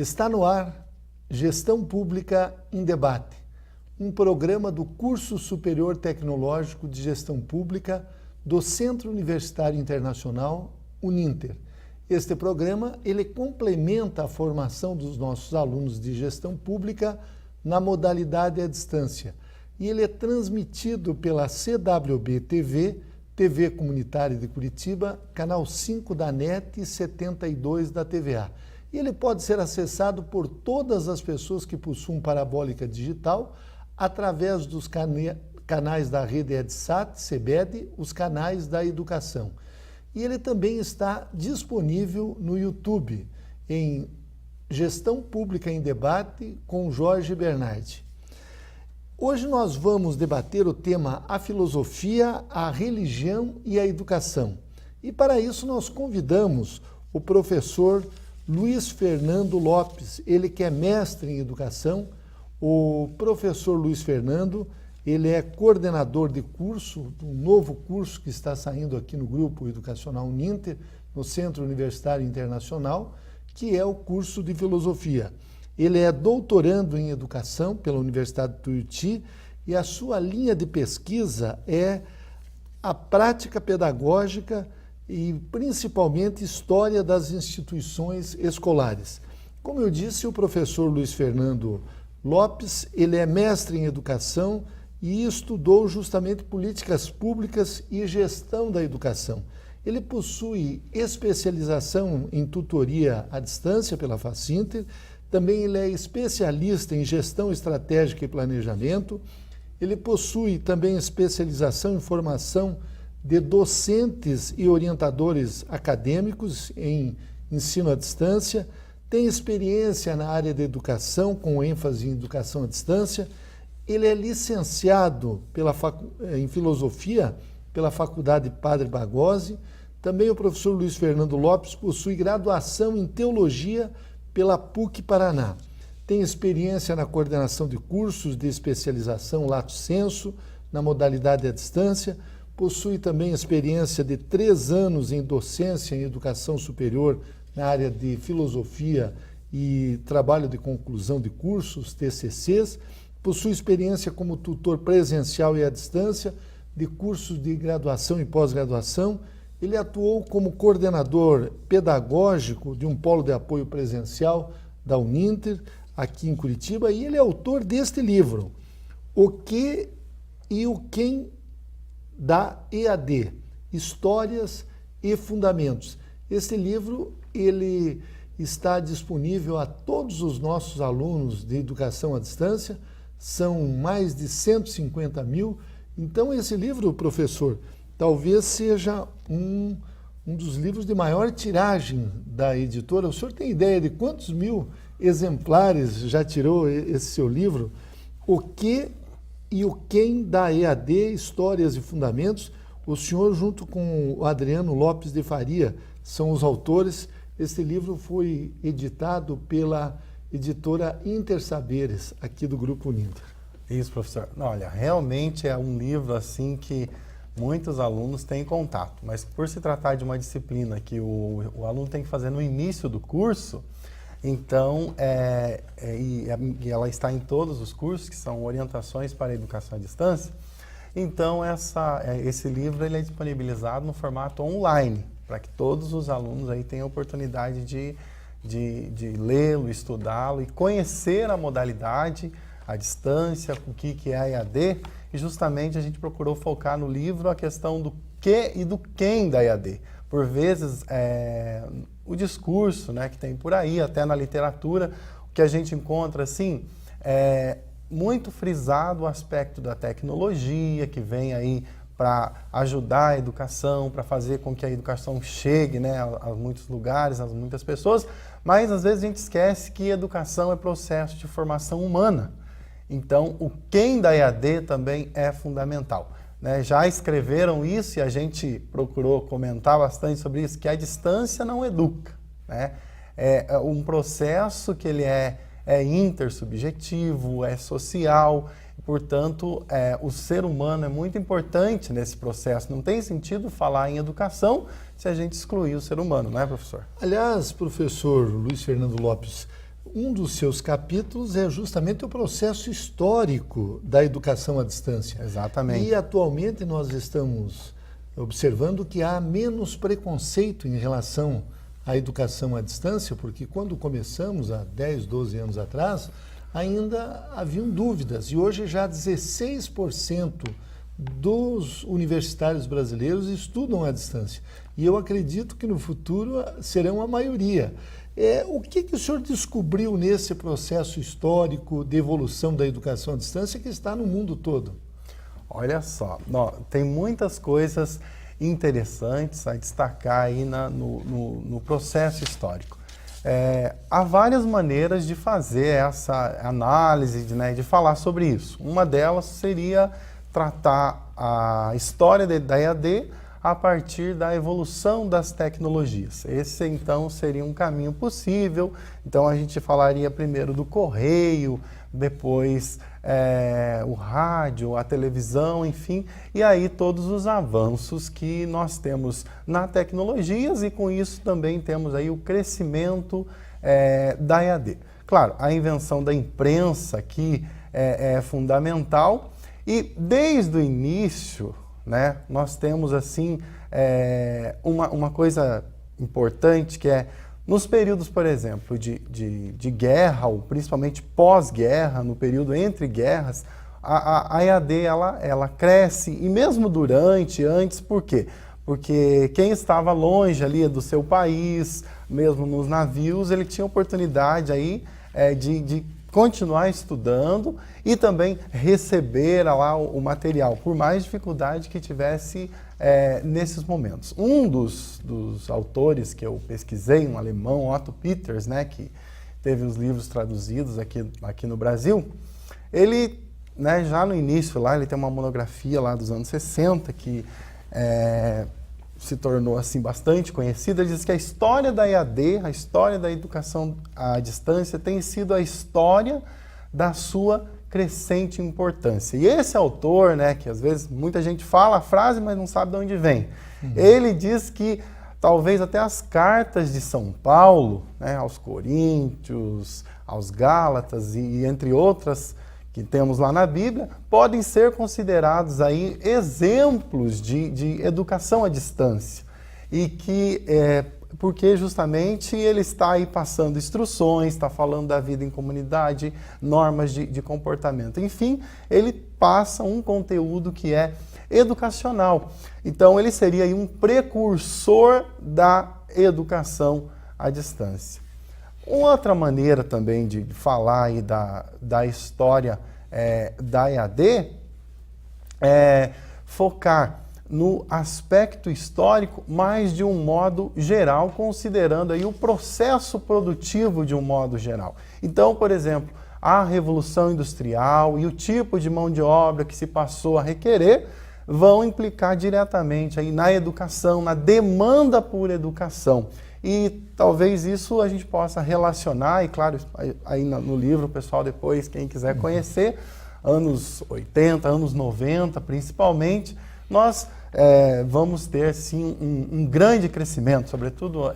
Está no ar Gestão Pública em Debate, um programa do Curso Superior Tecnológico de Gestão Pública do Centro Universitário Internacional, Uninter. Este programa ele complementa a formação dos nossos alunos de gestão pública na modalidade à distância e ele é transmitido pela CWB TV, TV Comunitária de Curitiba, canal 5 da NET e 72 da TVA. E ele pode ser acessado por todas as pessoas que possuem parabólica digital através dos canais da rede EdSat, CBED, os canais da educação. E ele também está disponível no YouTube, em Gestão Pública em Debate, com Jorge Bernardi. Hoje nós vamos debater o tema A Filosofia, a Religião e a Educação. E para isso nós convidamos o professor Luiz Fernando Lopes, ele que é mestre em Educação. O professor Luiz Fernando, ele é coordenador de curso, um novo curso que está saindo aqui no Grupo Educacional Uninter, no Centro Universitário Internacional, que é o curso de Filosofia. Ele é doutorando em Educação pela Universidade de Tuiuti e a sua linha de pesquisa é a prática pedagógica e principalmente história das instituições escolares. Como eu disse, o professor Luiz Fernando Lopes, ele é mestre em Educação e estudou justamente políticas públicas e gestão da educação. Ele possui especialização em tutoria à distância pela Facinter, também ele é especialista em gestão estratégica e planejamento, ele possui também especialização em formação de docentes e orientadores acadêmicos em ensino à distância, tem experiência na área da educação, com ênfase em educação à distância. Ele é licenciado em Filosofia pela Faculdade Padre Barghosi. Também o professor Luiz Fernando Lopes possui graduação em Teologia pela PUC Paraná. Tem experiência na coordenação de cursos de especialização Lato Sensu, na modalidade à distância. Possui também experiência de 3 anos em docência em educação superior na área de filosofia e trabalho de conclusão de cursos, TCCs. Possui experiência como tutor presencial e à distância de cursos de graduação e pós-graduação. Ele atuou como coordenador pedagógico de um polo de apoio presencial da Uninter, aqui em Curitiba, e ele é autor deste livro, O Que e o Quem da EAD, Histórias e Fundamentos. Esse livro ele está disponível a todos os nossos alunos de educação à distância, são mais de 150 mil. Então esse livro, professor, talvez seja um dos livros de maior tiragem da editora. O senhor tem ideia de quantos mil exemplares já tirou esse seu livro? O Que e o Quem da EAD, Histórias e Fundamentos. O senhor, junto com o Adriano Lopes de Faria, são os autores. Este livro foi editado pela editora Intersaberes, aqui do Grupo Uninter. Isso, professor. Olha, realmente é um livro assim que muitos alunos têm contato, mas por se tratar de uma disciplina que o aluno tem que fazer no início do curso, então, e ela está em todos os cursos, que são orientações para a educação à distância, então esse livro ele é disponibilizado no formato online, para que todos os alunos aí tenham a oportunidade de lê-lo, estudá-lo e conhecer a modalidade, a distância, o que é a EAD, e justamente a gente procurou focar no livro a questão do que e do quem da EAD. Por vezes, o discurso, né, que tem por aí, até na literatura, o que a gente encontra, assim, muito frisado o aspecto da tecnologia, que vem aí para ajudar a educação, para fazer com que a educação chegue, né, a muitos lugares, a muitas pessoas, mas às vezes a gente esquece que educação é processo de formação humana. Então, o quem da EAD também é fundamental, né? Já escreveram isso e a gente procurou comentar bastante sobre isso, que a distância não educa, né? É um processo que ele é intersubjetivo, é social, portanto, o ser humano é muito importante nesse processo. Não tem sentido falar em educação se a gente excluir o ser humano, não é, professor? Aliás, professor Luiz Fernando Lopes, Um dos seus capítulos é justamente o processo histórico da educação à distância. Exatamente. E atualmente nós estamos observando que há menos preconceito em relação à educação à distância, porque quando começamos há 10, 12 anos atrás, ainda haviam dúvidas. E hoje já 16% dos universitários brasileiros estudam à distância. E eu acredito que no futuro serão a maioria. O que o senhor descobriu nesse processo histórico de evolução da educação à distância que está no mundo todo? Olha só, tem muitas coisas interessantes a destacar aí no processo histórico. Há várias maneiras de fazer essa análise, de falar sobre isso. Uma delas seria tratar a história da EAD a partir da evolução das tecnologias. Esse, então, seria um caminho possível. Então, a gente falaria primeiro do correio, depois o rádio, a televisão, enfim, e aí todos os avanços que nós temos nas tecnologias e com isso também temos aí o crescimento da EAD. Claro, a invenção da imprensa aqui é fundamental e desde o início, né, nós temos assim uma coisa importante que é nos períodos, por exemplo, de guerra, ou principalmente pós-guerra, no período entre guerras, a EAD ela cresce, e mesmo durante, antes, por quê? Porque quem estava longe ali do seu país, mesmo nos navios, ele tinha oportunidade aí de continuar estudando e também receber lá o material, por mais dificuldade que tivesse nesses momentos. Um dos autores que eu pesquisei, um alemão, Otto Peters, né, que teve os livros traduzidos aqui no Brasil, ele, né, já no início lá, ele tem uma monografia lá dos anos 60 que se tornou assim bastante conhecida. Ele diz que a história da EAD, a história da educação à distância, tem sido a história da sua crescente importância. E esse autor, né, que às vezes muita gente fala a frase, mas não sabe de onde vem, ele diz que talvez até as cartas de São Paulo, né, aos Coríntios, aos Gálatas e entre outras que temos lá na Bíblia, podem ser considerados aí exemplos de educação à distância. E que, porque justamente ele está aí passando instruções, está falando da vida em comunidade, normas de comportamento. Enfim, ele passa um conteúdo que é educacional. Então, ele seria aí um precursor da educação à distância. Outra maneira também de falar aí da história da EAD é focar no aspecto histórico, mas de um modo geral, considerando aí o processo produtivo de um modo geral. Então, por exemplo, a Revolução Industrial e o tipo de mão de obra que se passou a requerer vão implicar diretamente aí na educação, na demanda por educação. E talvez isso a gente possa relacionar, e claro, aí no livro, o pessoal depois, quem quiser conhecer, anos 80, anos 90 principalmente, nós vamos ter sim um grande crescimento, sobretudo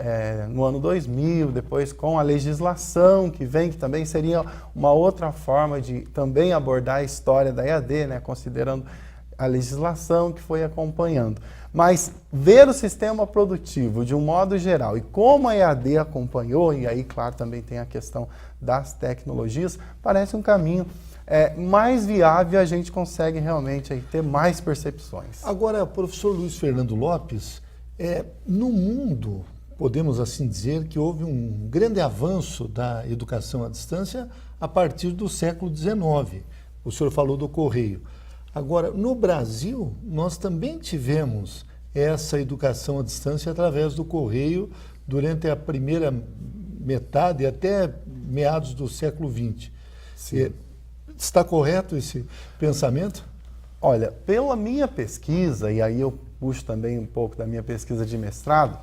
no ano 2000, depois com a legislação que vem, que também seria uma outra forma de também abordar a história da EAD, né, considerando a legislação que foi acompanhando. Mas ver o sistema produtivo de um modo geral e como a EAD acompanhou, e aí, claro, também tem a questão das tecnologias, parece um caminho mais viável, a gente consegue realmente aí ter mais percepções. Agora, professor Luiz Fernando Lopes, no mundo, podemos assim dizer que houve um grande avanço da educação à distância a partir do século XIX. O senhor falou do correio. Agora, no Brasil, nós também tivemos essa educação à distância através do correio durante a primeira metade até meados do século XX. Sim. Está correto esse pensamento? Olha, pela minha pesquisa, e aí eu puxo também um pouco da minha pesquisa de mestrado,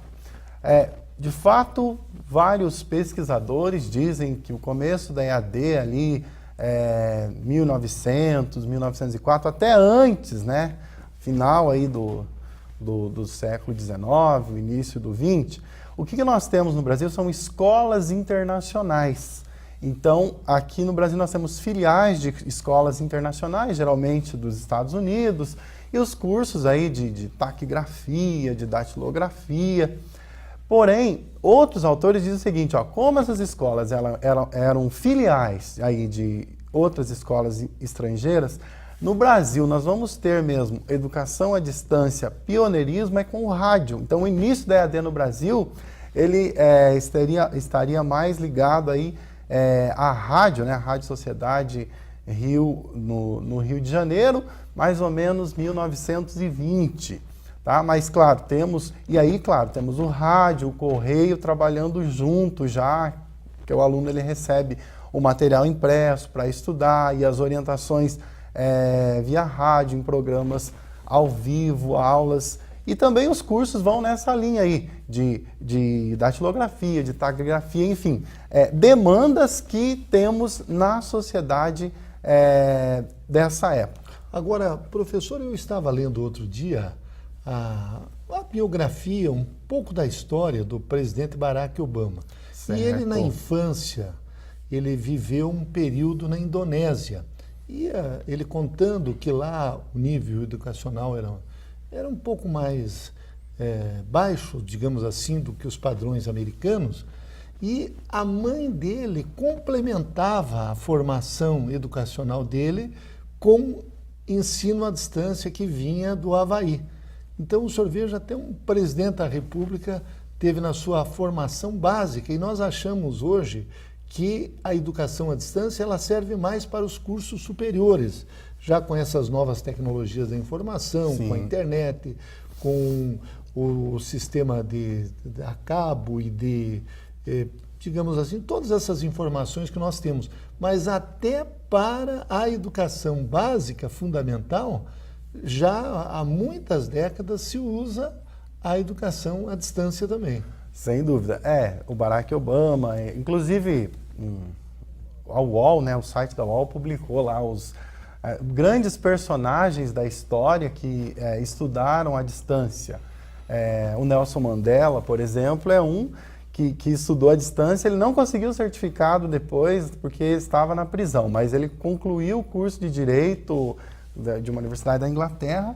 de fato, vários pesquisadores dizem que o começo da EAD ali, 1900, 1904, até antes, né, final aí do século XIX, o início do XX, o que nós temos no Brasil são escolas internacionais. Então, aqui no Brasil nós temos filiais de escolas internacionais, geralmente dos Estados Unidos, e os cursos aí de taquigrafia, de datilografia. Porém, outros autores dizem o seguinte, ó, como essas escolas eram filiais aí de outras escolas estrangeiras, no Brasil nós vamos ter mesmo educação à distância, pioneirismo é com o rádio. Então, o início da EAD no Brasil, ele estaria mais ligado aí à rádio, né, a Rádio Sociedade Rio, no Rio de Janeiro, mais ou menos 1920. Tá? Mas, claro, temos o rádio, o correio trabalhando junto já, que o aluno ele recebe o material impresso para estudar e as orientações via rádio, em programas ao vivo, aulas. E também os cursos vão nessa linha aí, de datilografia, de taquigrafia, enfim, demandas que temos na sociedade dessa época. Agora, professor, eu estava lendo outro dia a biografia, um pouco da história do presidente Barack Obama. Certo. E ele, na infância, ele viveu um período na Indonésia. E ele contando que lá o nível educacional era um pouco mais baixo, digamos assim, do que os padrões americanos. E a mãe dele complementava a formação educacional dele com ensino à distância que vinha do Havaí. Então, o senhor veja, até um presidente da República teve na sua formação básica, e nós achamos hoje que a educação à distância ela serve mais para os cursos superiores, já com essas novas tecnologias da informação, Sim. com a internet, com o sistema a cabo e digamos assim, todas essas informações que nós temos. Mas até para a educação básica, fundamental, já há muitas décadas se usa a educação à distância também. Sem dúvida. O Barack Obama, inclusive a UOL, né, o site da UOL publicou lá os grandes personagens da história que estudaram à distância. O Nelson Mandela, por exemplo, é um que estudou à distância. Ele não conseguiu o certificado depois porque estava na prisão, mas ele concluiu o curso de Direito de uma universidade da Inglaterra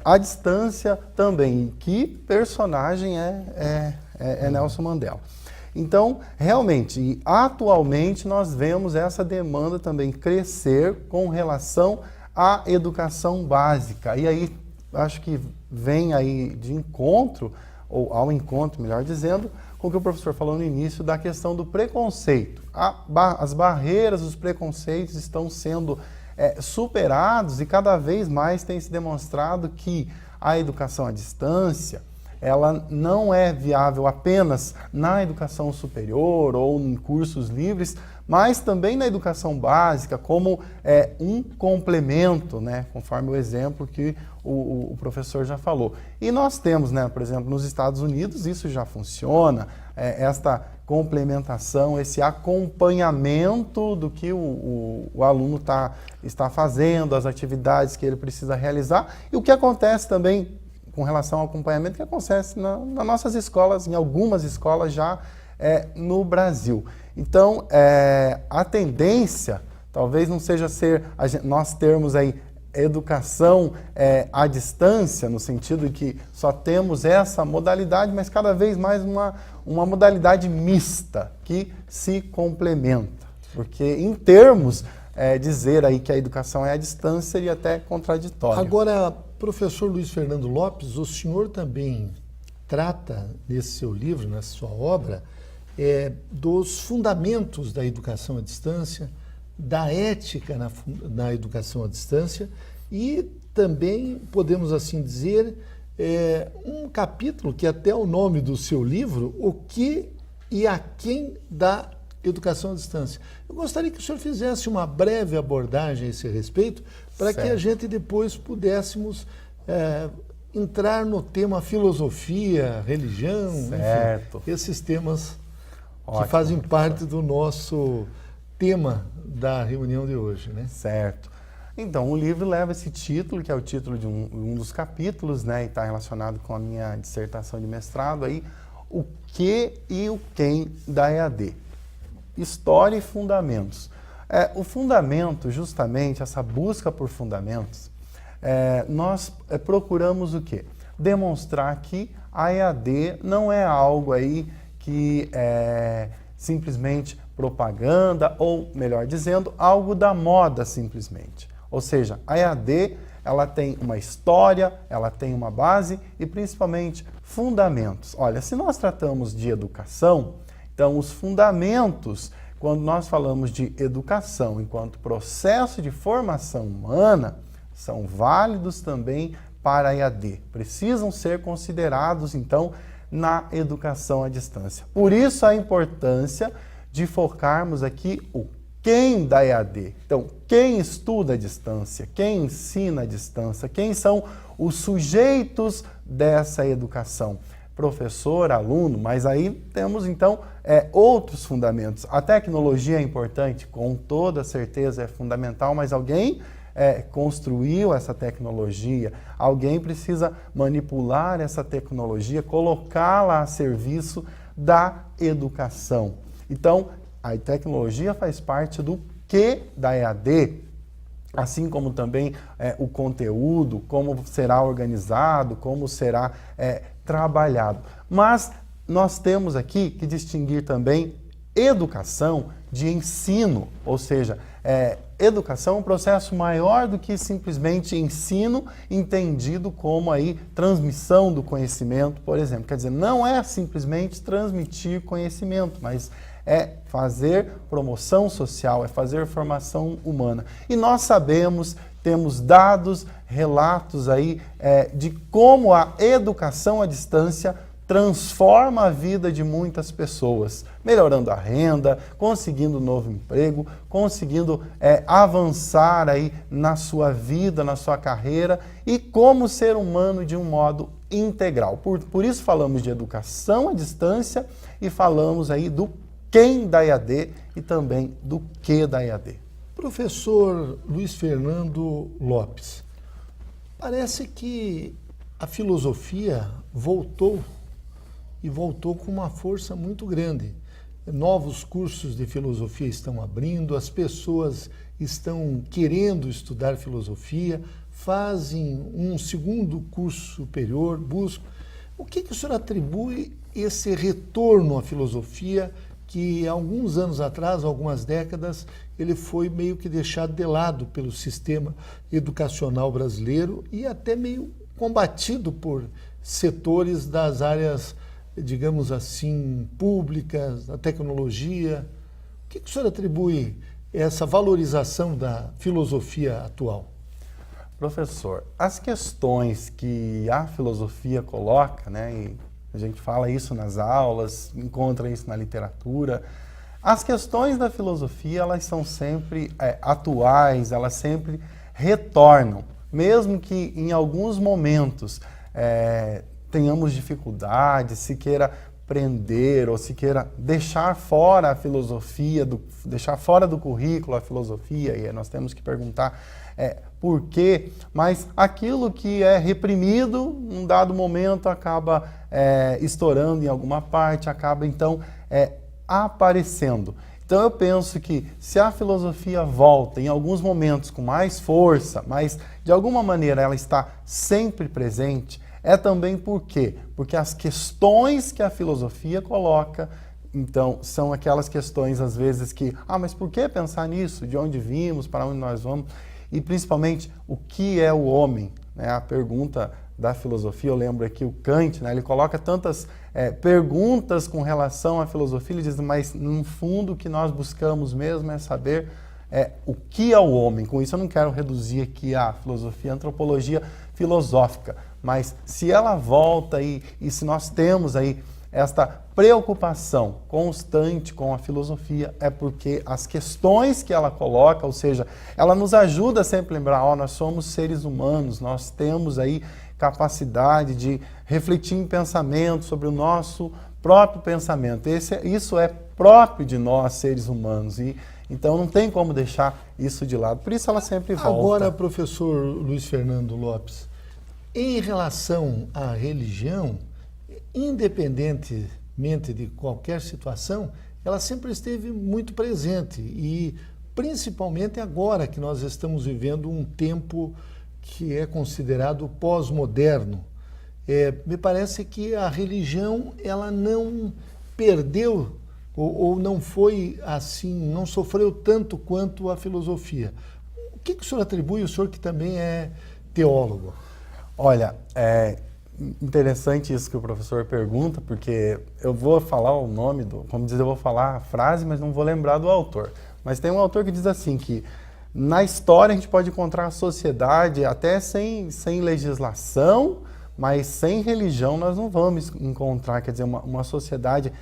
à distância também. E que personagem é Nelson Mandela. Então, realmente, atualmente nós vemos essa demanda também crescer com relação à educação básica. E aí, acho que vem aí de encontro, ou ao encontro, melhor dizendo, com o que o professor falou no início da questão do preconceito. As barreiras, os preconceitos estão sendo superados e cada vez mais tem se demonstrado que a educação à distância ela não é viável apenas na educação superior ou em cursos livres, mas também na educação básica, como um complemento, né, conforme o exemplo que o professor já falou. E nós temos, né, por exemplo, nos Estados Unidos, isso já funciona, esta complementação, esse acompanhamento do que o aluno está fazendo, as atividades que ele precisa realizar, e o que acontece também com relação ao acompanhamento que acontece nas nossas escolas, em algumas escolas já no Brasil. Então, a tendência talvez não seja nós termos aí educação à distância, no sentido de que só temos essa modalidade, mas cada vez mais uma modalidade mista, que se complementa. Porque, em termos, dizer aí que a educação é à distância seria até contraditório. Agora, professor Luiz Fernando Lopes, o senhor também trata, nesse seu livro, nessa sua obra, dos fundamentos da educação à distância, da ética na educação à distância e também, podemos assim dizer, um capítulo que até o nome do seu livro, O que e a quem da educação à distância. Eu gostaria que o senhor fizesse uma breve abordagem a esse respeito, para que a gente depois pudéssemos entrar no tema filosofia, religião, enfim, esses temas que fazem parte do nosso tema da reunião de hoje, né? Certo. Então, o livro leva esse título, que é o título de um dos capítulos, né, e está relacionado com a minha dissertação de mestrado, aí, o que e o quem da EAD. história e fundamentos. O fundamento, justamente, essa busca por fundamentos, nós procuramos o quê? Demonstrar que a EAD não é algo aí que é simplesmente propaganda, ou, melhor dizendo, algo da moda simplesmente. Ou seja, a EAD, ela tem uma história, ela tem uma base e, principalmente, fundamentos. Olha, se nós tratamos de educação, então os fundamentos, quando nós falamos de educação enquanto processo de formação humana, são válidos também para a EAD. Precisam ser considerados, então, na educação à distância. Por isso a importância de focarmos aqui o quem da EAD. Então, quem estuda à distância, quem ensina à distância, quem são os sujeitos dessa educação? Professor, aluno, mas aí temos então outros fundamentos. A tecnologia é importante, com toda certeza é fundamental, mas alguém construiu essa tecnologia, alguém precisa manipular essa tecnologia, colocá-la a serviço da educação. Então, a tecnologia faz parte do que da EAD, assim como também o conteúdo, como será organizado, como será trabalhado. Mas nós temos aqui que distinguir também educação de ensino, ou seja, educação é um processo maior do que simplesmente ensino, entendido como aí transmissão do conhecimento, por exemplo. Quer dizer, não é simplesmente transmitir conhecimento, mas é fazer promoção social, é fazer formação humana. E nós sabemos, temos dados, relatos aí de como a educação à distância transforma a vida de muitas pessoas, melhorando a renda, conseguindo um novo emprego, conseguindo avançar aí na sua vida, na sua carreira e como ser humano de um modo integral. Por isso falamos de educação à distância e falamos aí do quem da EAD e também do que da EAD. Professor Luiz Fernando Lopes, parece que a filosofia voltou e voltou com uma força muito grande. Novos cursos de filosofia estão abrindo, as pessoas estão querendo estudar filosofia, fazem um segundo curso superior, buscam. O que o senhor atribui esse retorno à filosofia que, há alguns anos atrás, algumas décadas, ele foi meio que deixado de lado pelo sistema educacional brasileiro e até meio combatido por setores das áreas, digamos assim, públicas, da tecnologia? O que o senhor atribui essa valorização da filosofia atual? Professor, as questões que a filosofia coloca, né, e a gente fala isso nas aulas, encontra isso na literatura, as questões da filosofia, elas são sempre atuais, elas sempre retornam, mesmo que em alguns momentos tenhamos dificuldade, se queira prender ou se queira deixar fora a filosofia, deixar fora do currículo a filosofia, e nós temos que perguntar por quê, mas aquilo que é reprimido, num dado momento, acaba estourando em alguma parte, acaba então aparecendo. Então eu penso que se a filosofia volta em alguns momentos com mais força, mas de alguma maneira ela está sempre presente, também por quê? Porque as questões que a filosofia coloca, então, são aquelas questões às vezes que, mas por que pensar nisso? De onde vimos? Para onde nós vamos? E principalmente, o que é o homem? Né? A pergunta da filosofia, eu lembro aqui o Kant, né? Ele coloca tantas perguntas com relação à filosofia, ele diz, mas no fundo o que nós buscamos mesmo é saber o que é o homem. Com isso eu não quero reduzir aqui a filosofia, a antropologia filosófica, mas se ela volta e se nós temos aí esta preocupação constante com a filosofia, é porque as questões que ela coloca, ou seja, ela nos ajuda a sempre lembrar, nós somos seres humanos, nós temos aí capacidade de refletir em pensamento sobre o nosso próprio pensamento. Isso é próprio de nós, seres humanos, e então não tem como deixar isso de lado. Por isso ela sempre volta. Agora, professor Luiz Fernando Lopes, em relação à religião, independentemente de qualquer situação, ela sempre esteve muito presente e principalmente agora que nós estamos vivendo um tempo que é considerado pós-moderno. Me parece que a religião ela não perdeu ou não foi assim, não sofreu tanto quanto a filosofia. O que o senhor atribui, o senhor que também é teólogo? Olha, é interessante isso que o professor pergunta, porque eu vou falar o nome vamos dizer, eu vou falar a frase, mas não vou lembrar do autor. Mas tem um autor que diz assim, que na história a gente pode encontrar a sociedade até sem legislação, mas sem religião nós não vamos encontrar, quer dizer, uma sociedade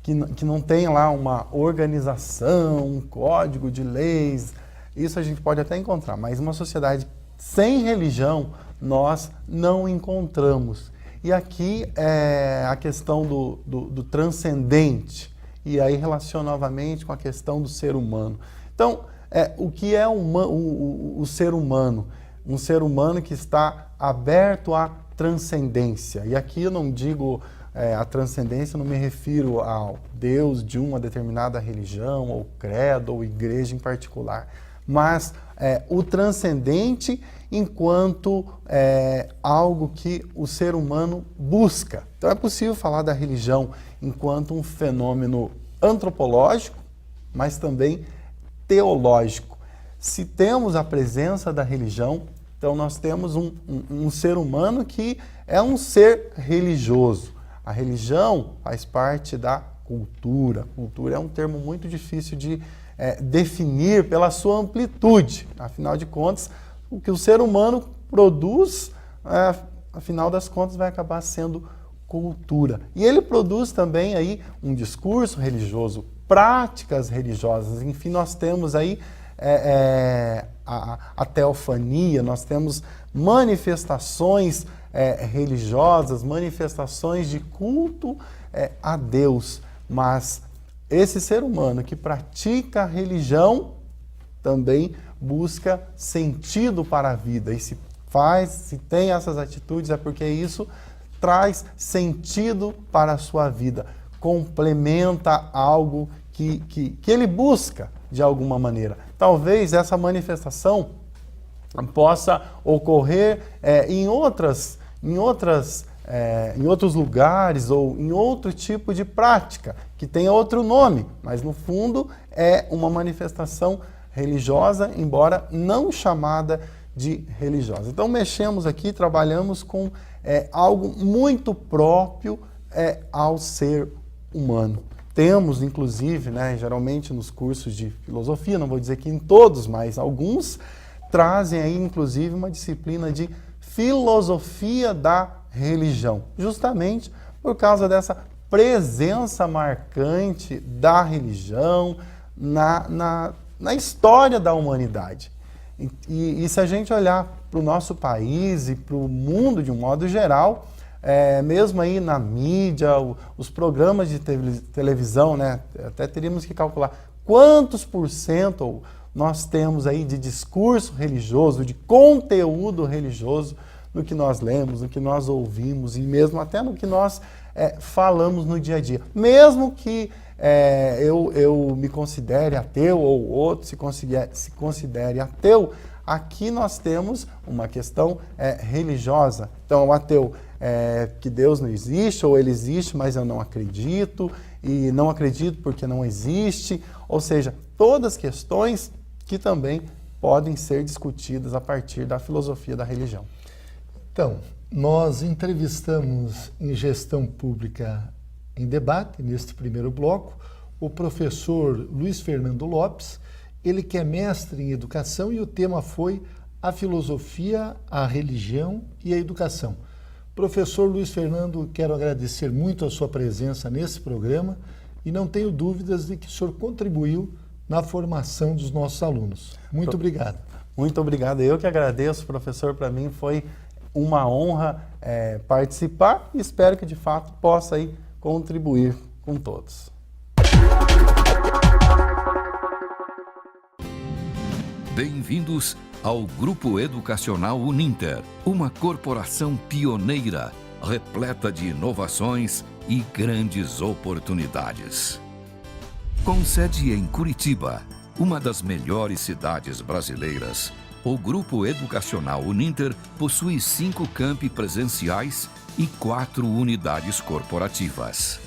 que não tem lá uma organização, um código de leis, isso a gente pode até encontrar, mas uma sociedade sem religião nós não encontramos. E aqui é a questão do transcendente, e aí relaciona novamente com a questão do ser humano. Então, o que é o ser humano? Um ser humano que está aberto à transcendência. E aqui eu não digo a transcendência, eu não me refiro ao Deus de uma determinada religião, ou credo, ou igreja em particular, mas o transcendente enquanto algo que o ser humano busca. Então é possível falar da religião enquanto um fenômeno antropológico, mas também teológico. Se temos a presença da religião, então nós temos um ser humano que é um ser religioso. A religião faz parte da cultura. Cultura é um termo muito difícil de definir pela sua amplitude. Afinal de contas, o que o ser humano produz, afinal das contas, vai acabar sendo cultura. E ele produz também aí um discurso religioso, práticas religiosas. Enfim, nós temos aí a teofania, nós temos manifestações religiosas, manifestações de culto a Deus. Mas esse ser humano que pratica a religião também busca sentido para a vida. E se tem essas atitudes, é porque isso traz sentido para a sua vida, complementa algo que ele busca de alguma maneira. Talvez essa manifestação possa ocorrer em outros lugares ou em outro tipo de prática, que tenha outro nome, mas no fundo é uma manifestação religiosa, embora não chamada de religiosa. Então mexemos aqui, trabalhamos com algo muito próprio ao ser humano. Temos, inclusive, geralmente nos cursos de filosofia, não vou dizer que em todos, mas alguns trazem aí, inclusive, uma disciplina de filosofia da religião, justamente por causa dessa presença marcante da religião na história da humanidade. E se a gente olhar para o nosso país e para o mundo de um modo geral, mesmo aí na mídia, os programas de televisão, até teríamos que calcular quantos % nós temos aí de discurso religioso, de conteúdo religioso no que nós lemos, no que nós ouvimos e mesmo até no que nós falamos no dia a dia. Mesmo que eu me considere ateu ou outro se considere ateu, aqui nós temos uma questão religiosa. Então, o ateu que Deus não existe, ou ele existe, mas eu não acredito, e não acredito porque não existe. Ou seja, todas questões que também podem ser discutidas a partir da filosofia da religião. Então, nós entrevistamos em Gestão Pública em Debate, neste primeiro bloco, o professor Luiz Fernando Lopes, ele que é mestre em educação e o tema foi a filosofia, a religião e a educação. Professor Luiz Fernando, quero agradecer muito a sua presença nesse programa e não tenho dúvidas de que o senhor contribuiu na formação dos nossos alunos. Muito obrigado. Muito obrigado. Eu que agradeço, professor. Para mim foi uma honra participar e espero que de fato possa aí contribuir com todos. Bem-vindos ao Grupo Educacional Uninter, uma corporação pioneira, repleta de inovações e grandes oportunidades. Com sede em Curitiba, uma das melhores cidades brasileiras, o Grupo Educacional Uninter possui 5 campi presenciais e 4 unidades corporativas.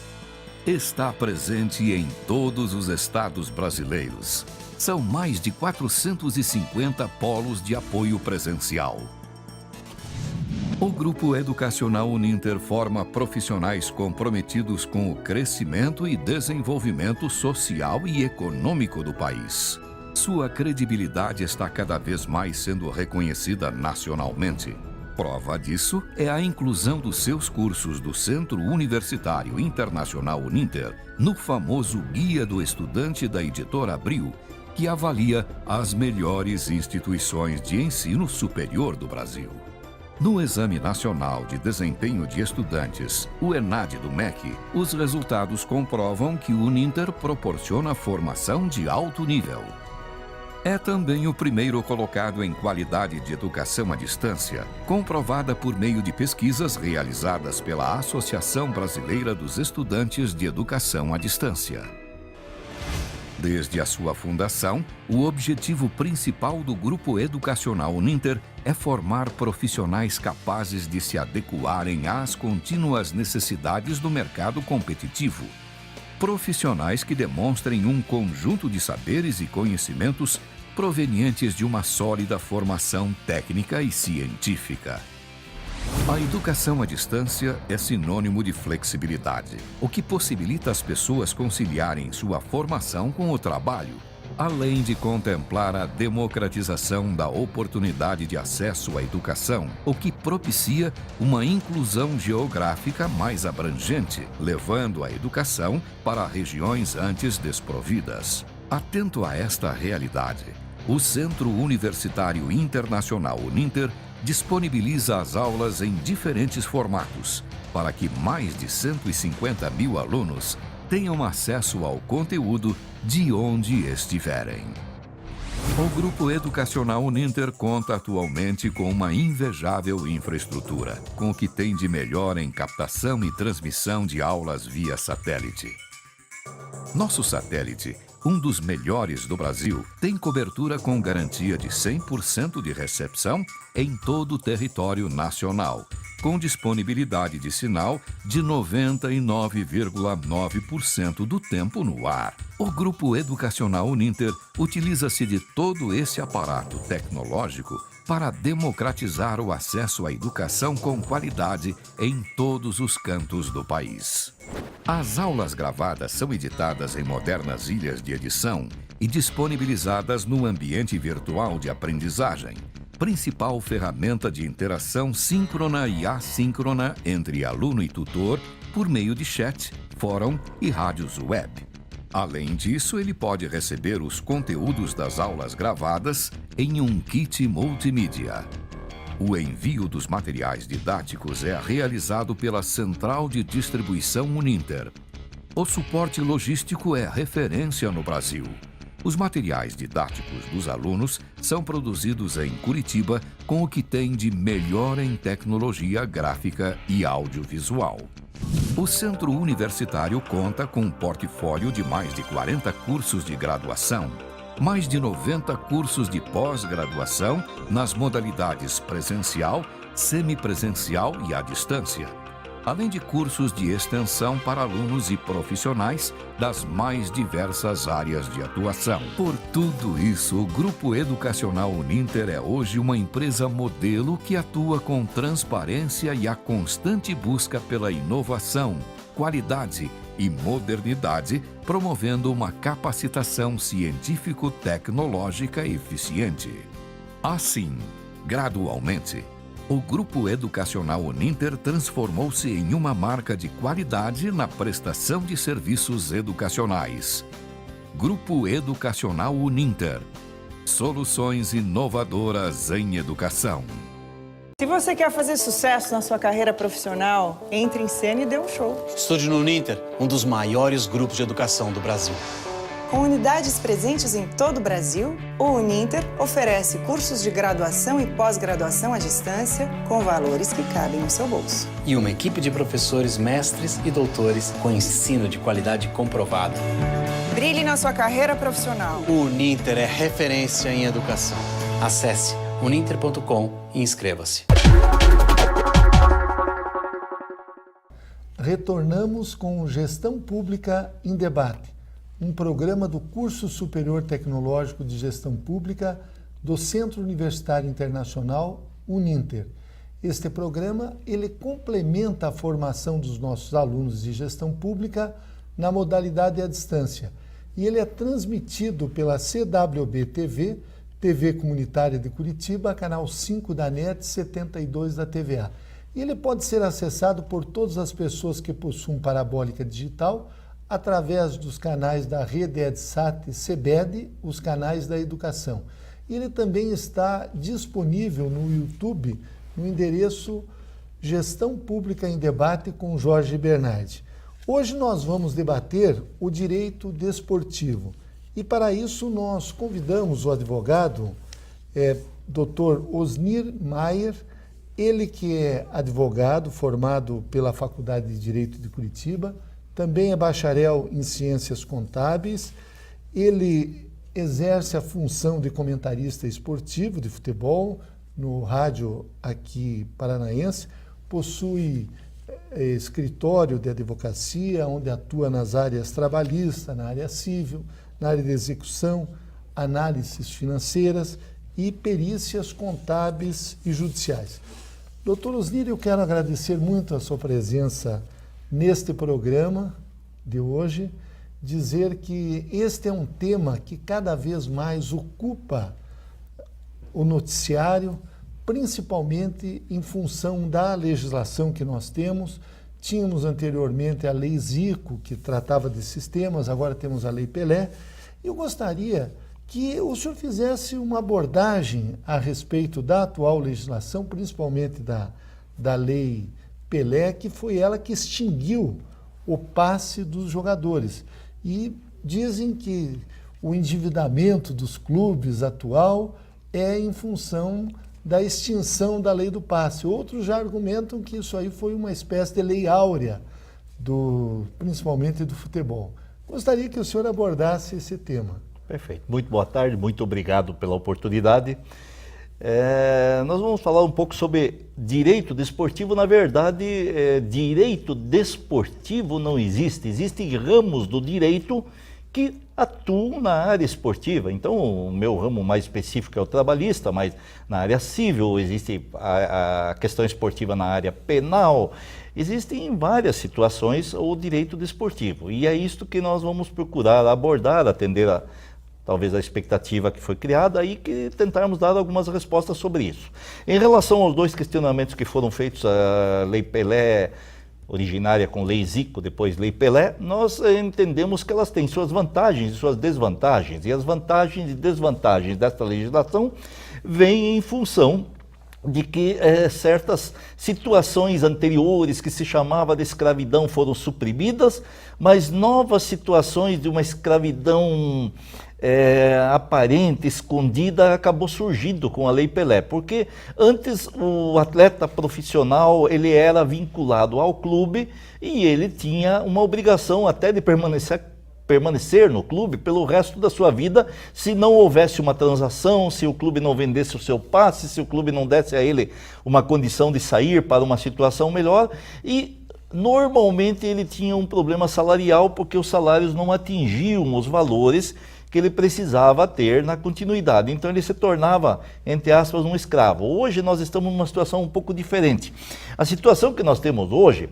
Está presente em todos os estados brasileiros. São mais de 450 polos de apoio presencial. O Grupo Educacional Uninter forma profissionais comprometidos com o crescimento e desenvolvimento social e econômico do país. Sua credibilidade está cada vez mais sendo reconhecida nacionalmente. Prova disso é a inclusão dos seus cursos do Centro Universitário Internacional Uninter no famoso Guia do Estudante da Editora Abril, que avalia as melhores instituições de ensino superior do Brasil. No Exame Nacional de Desempenho de Estudantes, o ENAD do MEC, os resultados comprovam que o Uninter proporciona formação de alto nível. É também o primeiro colocado em qualidade de educação à distância, comprovada por meio de pesquisas realizadas pela Associação Brasileira dos Estudantes de Educação à Distância. Desde a sua fundação, o objetivo principal do Grupo Educacional Uninter é formar profissionais capazes de se adequarem às contínuas necessidades do mercado competitivo. Profissionais que demonstrem um conjunto de saberes e conhecimentos provenientes de uma sólida formação técnica e científica. A educação à distância é sinônimo de flexibilidade, o que possibilita as pessoas conciliarem sua formação com o trabalho, além de contemplar a democratização da oportunidade de acesso à educação, o que propicia uma inclusão geográfica mais abrangente, levando a educação para regiões antes desprovidas. Atento a esta realidade, o Centro Universitário Internacional Uninter disponibiliza as aulas em diferentes formatos, para que mais de 150 mil alunos tenham acesso ao conteúdo de onde estiverem. O Grupo Educacional Uninter conta atualmente com uma invejável infraestrutura, com o que tem de melhor em captação e transmissão de aulas via satélite. Nosso satélite, um dos melhores do Brasil, tem cobertura com garantia de 100% de recepção em todo o território nacional, com disponibilidade de sinal de 99,9% do tempo no ar. O Grupo Educacional Uninter utiliza-se de todo esse aparato tecnológico para democratizar o acesso à educação com qualidade em todos os cantos do país. As aulas gravadas são editadas em modernas ilhas de edição e disponibilizadas no ambiente virtual de aprendizagem, principal ferramenta de interação síncrona e assíncrona entre aluno e tutor por meio de chat, fórum e rádios web. Além disso, ele pode receber os conteúdos das aulas gravadas em um kit multimídia. O envio dos materiais didáticos é realizado pela Central de Distribuição Uninter. O suporte logístico é referência no Brasil. Os materiais didáticos dos alunos são produzidos em Curitiba com o que tem de melhor em tecnologia gráfica e audiovisual. O Centro Universitário conta com um portfólio de mais de 40 cursos de graduação, mais de 90 cursos de pós-graduação nas modalidades presencial, semipresencial e à distância, além de cursos de extensão para alunos e profissionais das mais diversas áreas de atuação. Por tudo isso, o Grupo Educacional Uninter é hoje uma empresa modelo que atua com transparência e a constante busca pela inovação, qualidade e modernidade, promovendo uma capacitação científico-tecnológica eficiente. Assim, gradualmente, o Grupo Educacional Uninter transformou-se em uma marca de qualidade na prestação de serviços educacionais. Grupo Educacional Uninter. Soluções inovadoras em educação. Se você quer fazer sucesso na sua carreira profissional, entre em cena e dê um show. Estude no Uninter, um dos maiores grupos de educação do Brasil. Com unidades presentes em todo o Brasil, o Uninter oferece cursos de graduação e pós-graduação à distância com valores que cabem no seu bolso. E uma equipe de professores, mestres e doutores com ensino de qualidade comprovado. Brilhe na sua carreira profissional. O Uninter é referência em educação. Acesse uninter.com e inscreva-se. Retornamos com Gestão Pública em Debate, um programa do Curso Superior Tecnológico de Gestão Pública do Centro Universitário Internacional, Uninter. Este programa, ele complementa a formação dos nossos alunos de gestão pública na modalidade à distância. E ele é transmitido pela CWB TV, TV Comunitária de Curitiba, canal 5 da NET, 72 da TVA. E ele pode ser acessado por todas as pessoas que possuem parabólica digital através dos canais da rede EdSat CBED, os canais da educação. E ele também está disponível no YouTube, no endereço Gestão Pública em Debate com Jorge Bernardi. Hoje nós vamos debater o direito desportivo. E para isso nós convidamos o advogado Dr. Osnir Maier, ele que é advogado formado pela Faculdade de Direito de Curitiba, também é bacharel em Ciências Contábeis, ele exerce a função de comentarista esportivo de futebol no rádio aqui paranaense, possui escritório de advocacia, onde atua nas áreas trabalhista, na área civil, na área de execução, análises financeiras e perícias contábeis e judiciais. Doutor Osnir, eu quero agradecer muito a sua presença neste programa de hoje, dizer que este é um tema que cada vez mais ocupa o noticiário, principalmente em função da legislação que nós temos. Tínhamos anteriormente a Lei Zico, que tratava desses temas, agora temos a Lei Pelé. Eu gostaria que o senhor fizesse uma abordagem a respeito da atual legislação, principalmente da Lei Pelé, que foi ela que extinguiu o passe dos jogadores. E dizem que o endividamento dos clubes atual é em função da extinção da lei do passe. Outros já argumentam que isso aí foi uma espécie de lei áurea, principalmente do futebol. Gostaria que o senhor abordasse esse tema. Perfeito. Muito boa tarde, muito obrigado pela oportunidade. Nós vamos falar um pouco sobre direito desportivo. Na verdade, direito desportivo não existe. Existem ramos do direito que atuam na área esportiva. Então, o meu ramo mais específico é o trabalhista, mas na área civil existe a questão esportiva na área penal. Existem várias situações o direito desportivo. E é isto que nós vamos procurar abordar, atender talvez a expectativa que foi criada e que tentarmos dar algumas respostas sobre isso. Em relação aos dois questionamentos que foram feitos, a Lei Pelé, originária com Lei Zico, depois Lei Pelé, nós entendemos que elas têm suas vantagens e suas desvantagens. E as vantagens e desvantagens desta legislação vêm em função de que certas situações anteriores que se chamava de escravidão foram suprimidas, mas novas situações de uma escravidão aparente, escondida, acabou surgindo com a Lei Pelé, porque antes o atleta profissional ele era vinculado ao clube e ele tinha uma obrigação até de permanecer no clube pelo resto da sua vida, se não houvesse uma transação, se o clube não vendesse o seu passe, se o clube não desse a ele uma condição de sair para uma situação melhor, e normalmente ele tinha um problema salarial porque os salários não atingiam os valores que ele precisava ter na continuidade. Então ele se tornava, entre aspas, um escravo. Hoje nós estamos numa situação um pouco diferente. A situação que nós temos hoje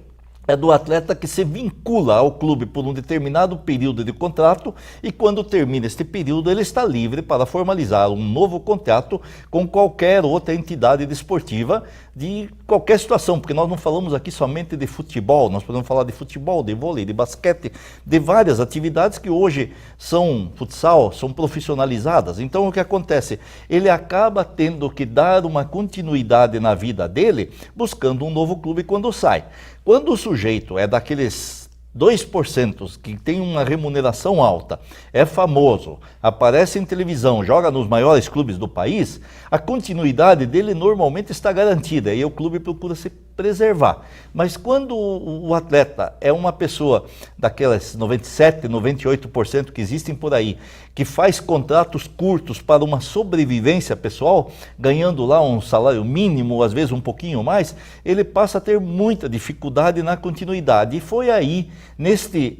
é do atleta que se vincula ao clube por um determinado período de contrato e quando termina este período ele está livre para formalizar um novo contrato com qualquer outra entidade desportiva de qualquer situação, porque nós não falamos aqui somente de futebol, nós podemos falar de futebol, de vôlei, de basquete, de várias atividades que hoje são futsal, são profissionalizadas. Então o que acontece? Ele acaba tendo que dar uma continuidade na vida dele, buscando um novo clube quando sai. Quando o sujeito é daqueles 2% que tem uma remuneração alta, é famoso, aparece em televisão, joga nos maiores clubes do país, a continuidade dele normalmente está garantida e o clube procura se preservar. Mas quando o atleta é uma pessoa daquelas 97%, 98% que existem por aí, que faz contratos curtos para uma sobrevivência pessoal, ganhando lá um salário mínimo, às vezes um pouquinho mais, ele passa a ter muita dificuldade na continuidade. E foi aí, nesse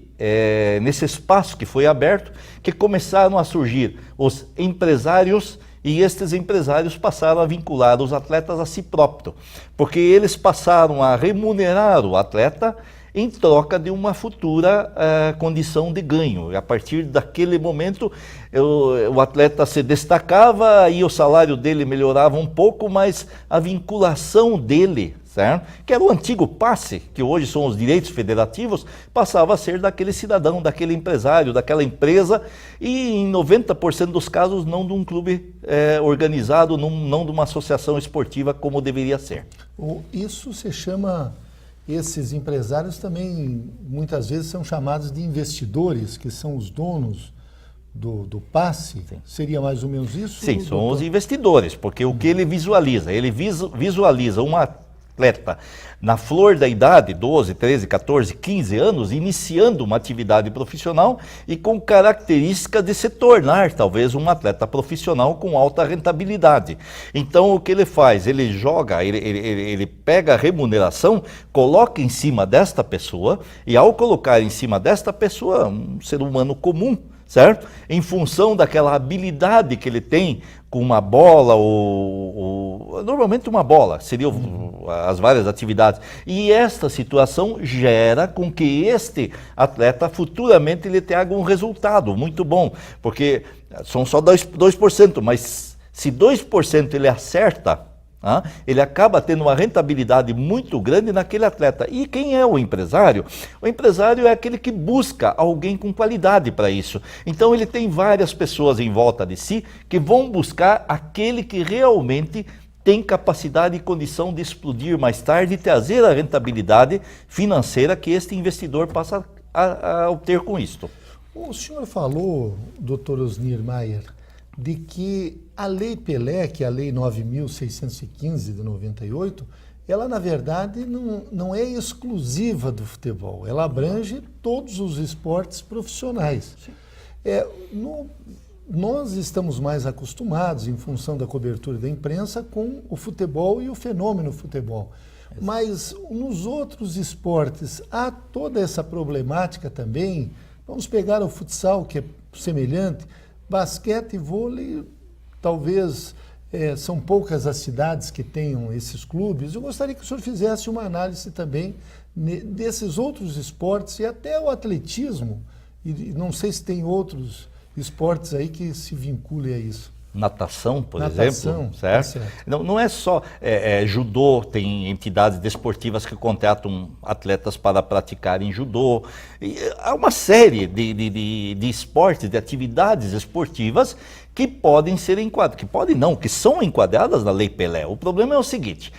espaço que foi aberto, que começaram a surgir os empresários, e estes empresários passaram a vincular os atletas a si próprio, porque eles passaram a remunerar o atleta em troca de uma futura condição de ganho. E a partir daquele momento, o atleta se destacava e o salário dele melhorava um pouco, mas a vinculação dele, certo? Que era o antigo passe, que hoje são os direitos federativos, passava a ser daquele cidadão, daquele empresário, daquela empresa, e em 90% dos casos não de um clube organizado, não de uma associação esportiva como deveria ser. Isso se chama, esses empresários também muitas vezes são chamados de investidores, que são os donos do passe. Sim. Seria mais ou menos isso? Sim, são os investidores, porque o que ele visualiza? Ele visualiza uma atleta na flor da idade, 12, 13, 14, 15 anos, iniciando uma atividade profissional e com característica de se tornar talvez um atleta profissional com alta rentabilidade. Então o que ele faz? Ele joga, ele pega a remuneração, coloca em cima desta pessoa, e ao colocar em cima desta pessoa, um ser humano comum, certo? Em função daquela habilidade que ele tem com uma bola, ou normalmente uma bola, seriam as várias atividades. E esta situação gera com que este atleta futuramente ele tenha um resultado muito bom, porque são só 2%, mas se 2% ele acerta, ele acaba tendo uma rentabilidade muito grande naquele atleta. E quem é o empresário? O empresário é aquele que busca alguém com qualidade para isso. Então ele tem várias pessoas em volta de si que vão buscar aquele que realmente tem capacidade e condição de explodir mais tarde e trazer a rentabilidade financeira que este investidor passa a obter com isto. O senhor falou, Dr. Osnir Maier, de que a Lei Pelé, que é a Lei 9.615 de 98, ela na verdade não é exclusiva do futebol, ela abrange todos os esportes profissionais. Nós estamos mais acostumados, em função da cobertura da imprensa, com o futebol e o fenômeno futebol. Mas nos outros esportes há toda essa problemática também. Vamos pegar o futsal, que é semelhante. Basquete e vôlei, talvez são poucas as cidades que tenham esses clubes. Eu gostaria que o senhor fizesse uma análise também desses outros esportes e até o atletismo. E não sei se tem outros esportes aí que se vinculem a isso. Natação, por exemplo, certo? Não é só judô, tem entidades desportivas que contratam atletas para praticarem judô. Há uma série de esportes, de atividades esportivas que podem ser enquadradas, que são enquadradas na Lei Pelé. O problema é o seguinte: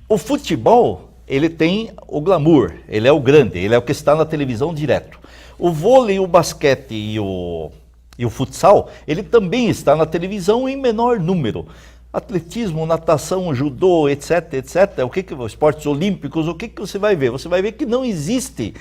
o futebol, ele tem o glamour, ele é o grande, ele é o que está na televisão direto. O vôlei, o basquete e o futsal, ele também está na televisão em menor número. Atletismo, natação, judô, etc, etc. Esportes olímpicos, o que você vai ver? Você vai ver que não existe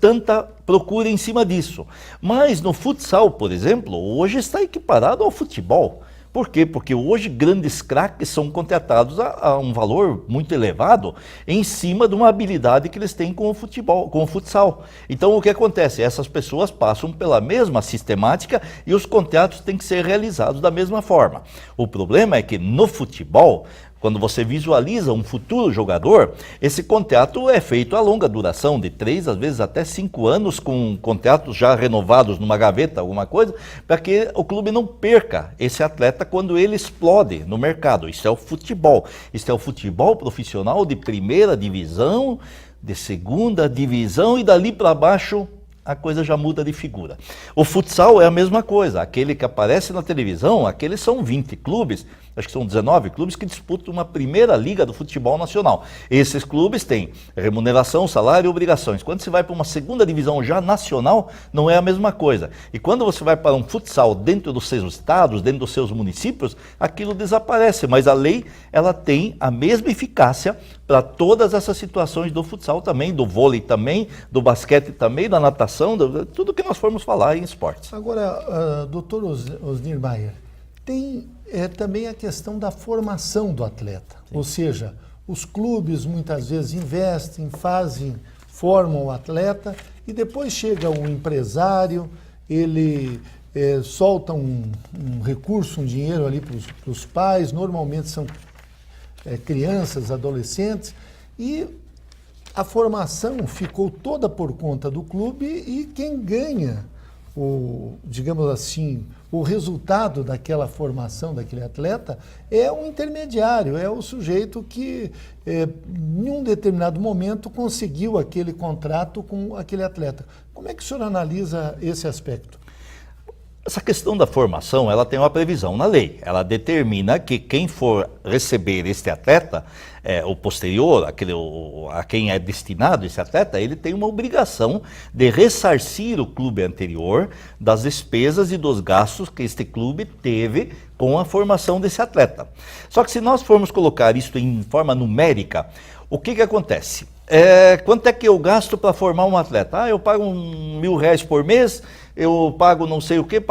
tanta procura em cima disso. Mas no futsal, por exemplo, hoje está equiparado ao futebol. Por quê? Porque hoje grandes craques são contratados a um valor muito elevado em cima de uma habilidade que eles têm com o futebol, com o futsal. Então o que acontece? Essas pessoas passam pela mesma sistemática e os contratos têm que ser realizados da mesma forma. O problema é que no futebol, quando você visualiza um futuro jogador, esse contrato é feito a longa duração, de 3, às vezes até 5 anos, com contratos já renovados numa gaveta, alguma coisa, para que o clube não perca esse atleta quando ele explode no mercado. Isso é o futebol. Isso é o futebol profissional de primeira divisão, de segunda divisão, e dali para baixo a coisa já muda de figura. O futsal é a mesma coisa, aquele que aparece na televisão, aqueles são 20 clubes, acho que são 19 clubes que disputam uma primeira liga do futebol nacional. Esses clubes têm remuneração, salário e obrigações. Quando você vai para uma segunda divisão já nacional, não é a mesma coisa. E quando você vai para um futsal dentro dos seus estados, dentro dos seus municípios, aquilo desaparece, mas a lei ela tem a mesma eficácia para todas essas situações do futsal também, do vôlei também, do basquete também, da natação, tudo que nós formos falar em esportes. Agora, doutor Osnir Maier, tem também a questão da formação do atleta. Sim. Ou seja, os clubes muitas vezes investem, formam o atleta e depois chega um empresário, ele solta um recurso, um dinheiro ali para os pais, normalmente são crianças, adolescentes, e a formação ficou toda por conta do clube e quem ganha digamos assim, o resultado daquela formação daquele atleta é um intermediário, é o sujeito que em um determinado momento conseguiu aquele contrato com aquele atleta. Como é que o senhor analisa esse aspecto? Essa questão da formação, ela tem uma previsão na lei. Ela determina que quem for receber este atleta, o posterior, a quem é destinado esse atleta, ele tem uma obrigação de ressarcir o clube anterior das despesas e dos gastos que este clube teve com a formação desse atleta. Só que se nós formos colocar isso em forma numérica, o que acontece? Quanto é que eu gasto para formar um atleta? Eu pago R$1.000 por mês, eu pago não sei o que,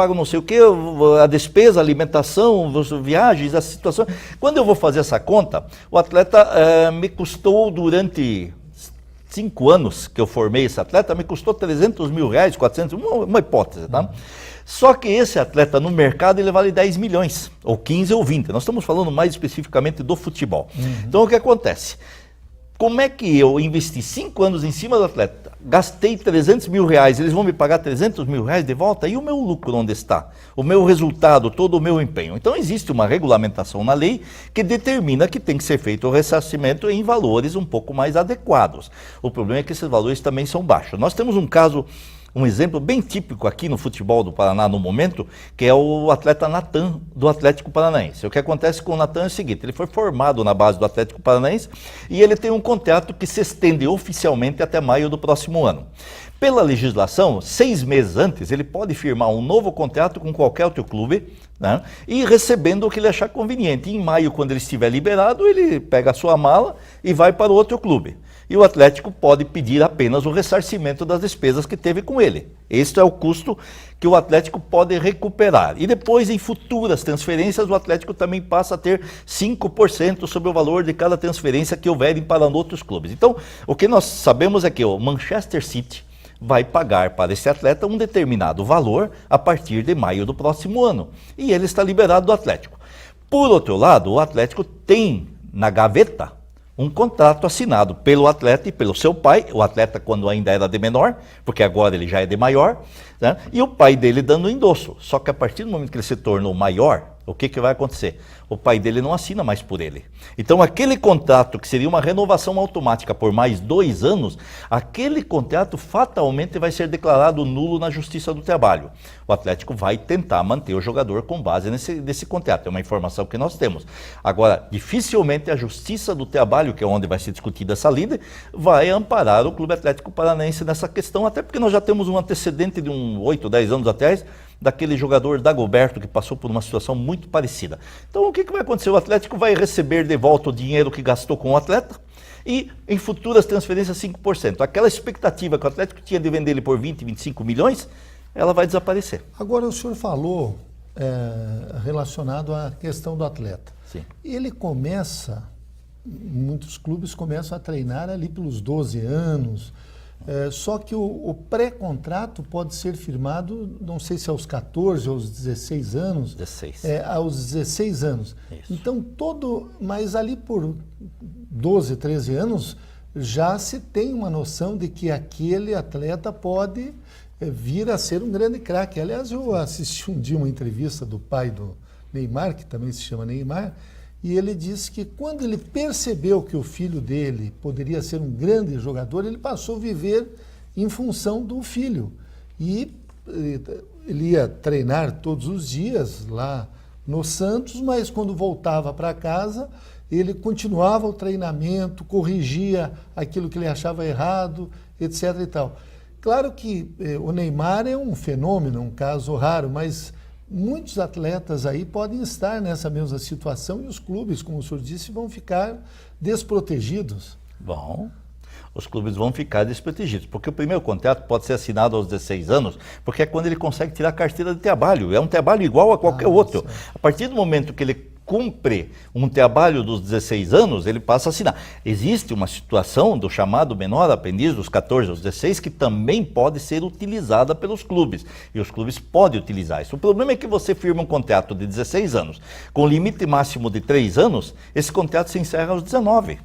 a despesa, a alimentação, viagens, a situação. Quando eu vou fazer essa conta, o atleta me custou durante 5 anos que eu formei esse atleta, me custou R$300 mil, 400, uma hipótese, tá? Só que esse atleta no mercado ele vale 10 milhões, ou 15 ou 20. Nós estamos falando mais especificamente do futebol. Então o que acontece? Como é que eu investi 5 anos em cima do atleta, gastei R$300 mil, eles vão me pagar R$300 mil de volta? E o meu lucro onde está? O meu resultado, todo o meu empenho? Então existe uma regulamentação na lei que determina que tem que ser feito o ressarcimento em valores um pouco mais adequados. O problema é que esses valores também são baixos. Nós temos um exemplo bem típico aqui no futebol do Paraná no momento, que é o atleta Natan, do Atlético Paranaense. O que acontece com o Natan é o seguinte, ele foi formado na base do Atlético Paranaense e ele tem um contrato que se estende oficialmente até maio do próximo ano. Pela legislação, 6 meses antes, ele pode firmar um novo contrato com qualquer outro clube, né, e recebendo o que ele achar conveniente. Em maio, quando ele estiver liberado, ele pega a sua mala e vai para o outro clube. E o Atlético pode pedir apenas o ressarcimento das despesas que teve com ele. Este é o custo que o Atlético pode recuperar. E depois, em futuras transferências, o Atlético também passa a ter 5% sobre o valor de cada transferência que houverem para outros clubes. Então, o que nós sabemos é que o Manchester City vai pagar para esse atleta um determinado valor a partir de maio do próximo ano. E ele está liberado do Atlético. Por outro lado, o Atlético tem na gaveta um contrato assinado pelo atleta e pelo seu pai, o atleta quando ainda era de menor, porque agora ele já é de maior, né? E o pai dele dando o endosso. Só que a partir do momento que ele se tornou maior, o que vai acontecer? O pai dele não assina mais por ele. Então aquele contrato que seria uma renovação automática por mais 2 anos, aquele contrato fatalmente vai ser declarado nulo na Justiça do Trabalho. O Atlético vai tentar manter o jogador com base nesse contrato, é uma informação que nós temos. Agora, dificilmente a Justiça do Trabalho, que é onde vai ser discutida essa lida, vai amparar o Clube Atlético Paranaense nessa questão, até porque nós já temos um antecedente de 8, 10 anos atrás, daquele jogador Dagoberto que passou por uma situação muito parecida. Então o que vai acontecer? O Atlético vai receber de volta o dinheiro que gastou com o atleta e em futuras transferências 5%. Aquela expectativa que o Atlético tinha de vender ele por 20, 25 milhões, ela vai desaparecer. Agora o senhor falou relacionado à questão do atleta. Sim. Ele começa, muitos clubes começam a treinar ali pelos 12 anos, só que o pré-contrato pode ser firmado, não sei se aos 14 ou aos 16 anos. 16. Aos 16 anos. Isso. Então, mas ali por 12, 13 anos, já se tem uma noção de que aquele atleta pode vir a ser um grande craque. Aliás, eu assisti um dia uma entrevista do pai do Neymar, que também se chama Neymar, e ele disse que quando ele percebeu que o filho dele poderia ser um grande jogador, ele passou a viver em função do filho. E ele ia treinar todos os dias lá no Santos, mas quando voltava para casa, ele continuava o treinamento, corrigia aquilo que ele achava errado, etc. e tal. Claro que o Neymar é um fenômeno, um caso raro, mas muitos atletas aí podem estar nessa mesma situação e os clubes, como o senhor disse, vão ficar desprotegidos. Bom, os clubes vão ficar desprotegidos, porque o primeiro contrato pode ser assinado aos 16 anos, porque é quando ele consegue tirar a carteira de trabalho. É um trabalho igual a qualquer outro. Certo. A partir do momento que ele cumpre um trabalho dos 16 anos, ele passa a assinar. Existe uma situação do chamado menor aprendiz, dos 14 aos 16, que também pode ser utilizada pelos clubes. E os clubes podem utilizar isso. O problema é que você firma um contrato de 16 anos, com limite máximo de 3 anos, esse contrato se encerra aos 19.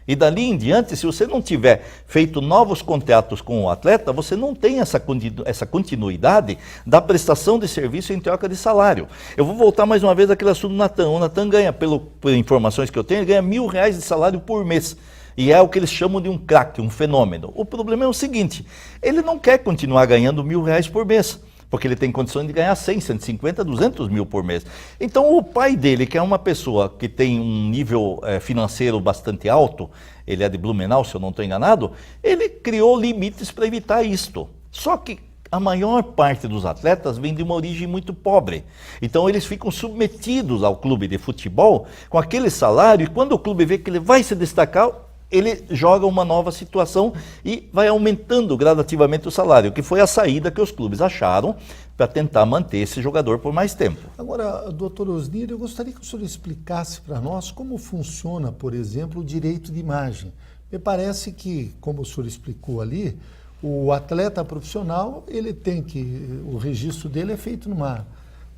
E dali em diante, se você não tiver feito novos contratos com o atleta, você não tem essa continuidade da prestação de serviço em troca de salário. Eu vou voltar mais uma vez àquele assunto do Natan. O Natan ganha, por informações que eu tenho, ele ganha R$1.000 de salário por mês. E é o que eles chamam de um craque, um fenômeno. O problema é o seguinte, ele não quer continuar ganhando R$1.000 por mês, porque ele tem condições de ganhar 100, 150, 200 mil por mês. Então o pai dele, que é uma pessoa que tem um nível financeiro bastante alto, ele é de Blumenau, se eu não estou enganado, ele criou limites para evitar isto. Só que a maior parte dos atletas vem de uma origem muito pobre. Então eles ficam submetidos ao clube de futebol com aquele salário, e quando o clube vê que ele vai se destacar, ele joga uma nova situação e vai aumentando gradativamente o salário, que foi a saída que os clubes acharam para tentar manter esse jogador por mais tempo. Agora, doutor Osnir, eu gostaria que o senhor explicasse para nós como funciona, por exemplo, o direito de imagem. Me parece que, como o senhor explicou ali, o atleta profissional, ele tem que, o registro dele é feito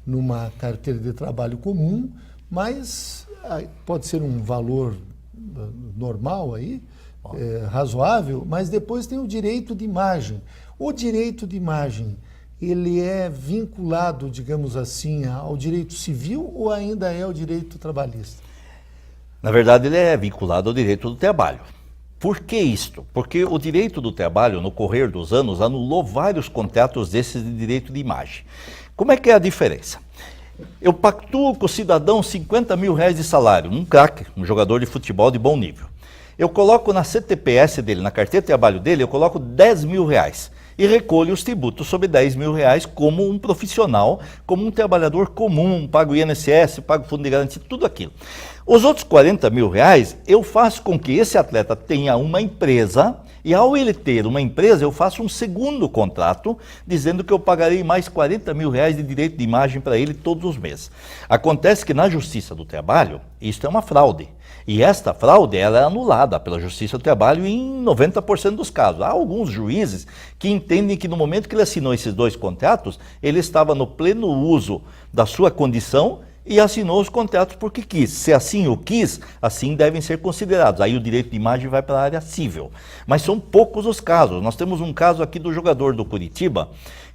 numa carteira de trabalho comum, mas pode ser um valor normal aí, razoável, mas depois tem o direito de imagem. O direito de imagem, ele é vinculado, digamos assim, ao direito civil ou ainda é o direito trabalhista? Na verdade, ele é vinculado ao direito do trabalho. Por que isto? Porque o direito do trabalho, no correr dos anos, anulou vários contratos desses de direito de imagem. Como é que é a diferença? Eu pactuo com o cidadão R$50.000 de salário, um craque, um jogador de futebol de bom nível. Eu coloco na CTPS dele, na carteira de trabalho dele, eu coloco R$10.000 e recolho os tributos sobre R$10.000 como um profissional, como um trabalhador comum, pago INSS, pago fundo de garantia, tudo aquilo. Os outros R$40.000, eu faço com que esse atleta tenha uma empresa, e ao ele ter uma empresa, eu faço um segundo contrato, dizendo que eu pagarei mais R$40.000 de direito de imagem para ele todos os meses. Acontece que na Justiça do Trabalho, isto é uma fraude. E esta fraude ela é anulada pela Justiça do Trabalho em 90% dos casos. Há alguns juízes que entendem que no momento que ele assinou esses dois contratos, ele estava no pleno uso da sua condição e assinou os contratos porque quis. Se assim o quis, assim devem ser considerados. Aí o direito de imagem vai para a área civil. Mas são poucos os casos. Nós temos um caso aqui do jogador do Curitiba,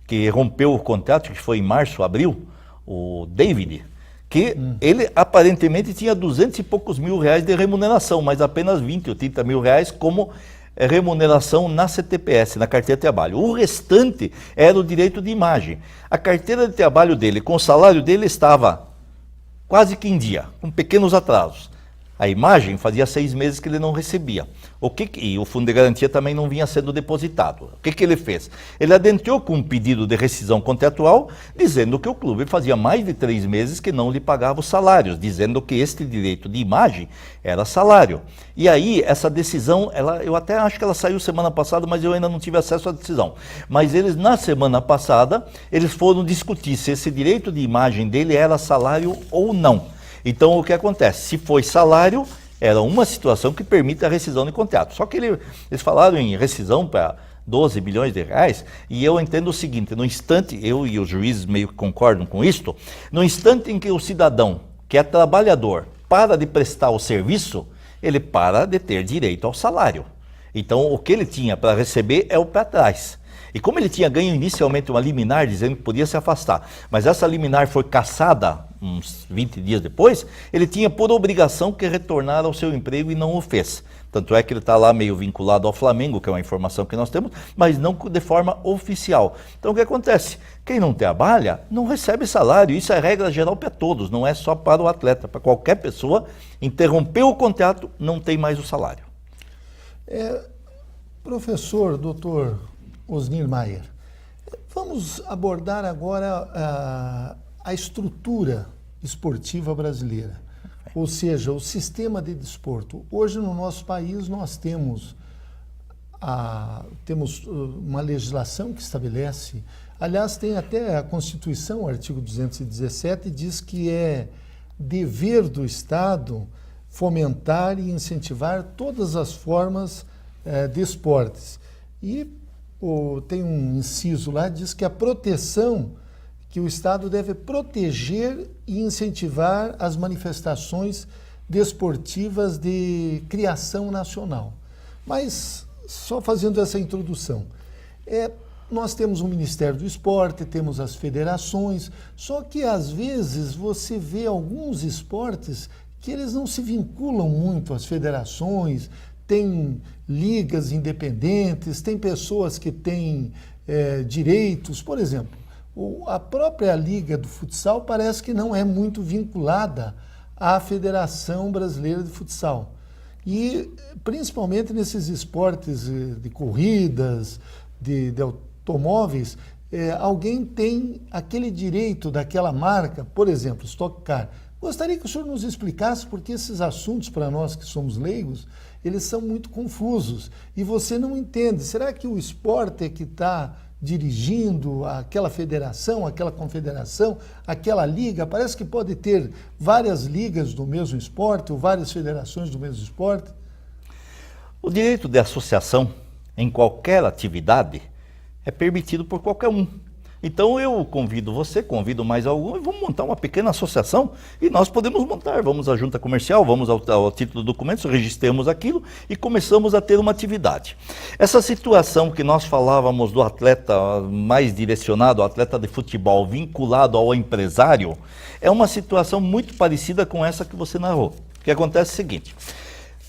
que rompeu o contrato, que foi em março, abril, o David, que ele aparentemente tinha 200 e poucos mil reais de remuneração, mas apenas 20 ou 30 mil reais como remuneração na CTPS, na carteira de trabalho. O restante era o direito de imagem. A carteira de trabalho dele, com o salário dele, estava quase que em dia, com pequenos atrasos. A imagem fazia 6 meses que ele não recebia. E o fundo de garantia também não vinha sendo depositado. O que ele fez? Ele adentrou com um pedido de rescisão contratual, dizendo que o clube fazia mais de 3 meses que não lhe pagava os salários, dizendo que este direito de imagem era salário. E aí, essa decisão, eu até acho que ela saiu semana passada, mas eu ainda não tive acesso à decisão. Mas eles, na semana passada, eles foram discutir se esse direito de imagem dele era salário ou não. Então, o que acontece? Se foi salário, era uma situação que permite a rescisão de contrato. Só que eles falaram em rescisão para 12 bilhões de reais, e eu entendo o seguinte, no instante, eu e os juízes meio que concordam com isto, no instante em que o cidadão, que é trabalhador, para de prestar o serviço, ele para de ter direito ao salário. Então, o que ele tinha para receber é o para trás. E como ele tinha ganho inicialmente uma liminar dizendo que podia se afastar, mas essa liminar foi cassada uns 20 dias depois, ele tinha por obrigação que retornar ao seu emprego e não o fez. Tanto é que ele está lá meio vinculado ao Flamengo, que é uma informação que nós temos, mas não de forma oficial. Então o que acontece? Quem não trabalha não recebe salário, isso é regra geral para todos, não é só para o atleta, para qualquer pessoa, interrompeu o contrato, não tem mais o salário. Professor, doutor Osnir Maier, vamos abordar agora a estrutura esportiva brasileira, ou seja, o sistema de desporto. Hoje no nosso país nós temos uma legislação que estabelece, aliás tem até a Constituição, o artigo 217, diz que é dever do Estado fomentar e incentivar todas as formas de esportes. E tem um inciso lá, diz que a proteção, que o Estado deve proteger e incentivar as manifestações desportivas de criação nacional. Mas, só fazendo essa introdução, nós temos o Ministério do Esporte, temos as federações, só que às vezes você vê alguns esportes que eles não se vinculam muito às federações, tem ligas independentes, tem pessoas que têm direitos, por exemplo, a própria Liga do Futsal parece que não é muito vinculada à Federação Brasileira de Futsal. E principalmente nesses esportes de corridas, de automóveis, alguém tem aquele direito daquela marca, por exemplo, Stock Car. Gostaria que o senhor nos explicasse, porque esses assuntos, para nós que somos leigos, eles são muito confusos e você não entende. Será que o esporte é que está dirigindo aquela federação, aquela confederação, aquela liga? Parece que pode ter várias ligas do mesmo esporte ou várias federações do mesmo esporte. O direito de associação em qualquer atividade é permitido por qualquer um. Então eu convido você, convido mais algum e vamos montar uma pequena associação e nós podemos montar. Vamos à junta comercial, vamos ao título do documento, registramos aquilo e começamos a ter uma atividade. Essa situação que nós falávamos do atleta mais direcionado, o atleta de futebol vinculado ao empresário, é uma situação muito parecida com essa que você narrou. O que acontece é o seguinte,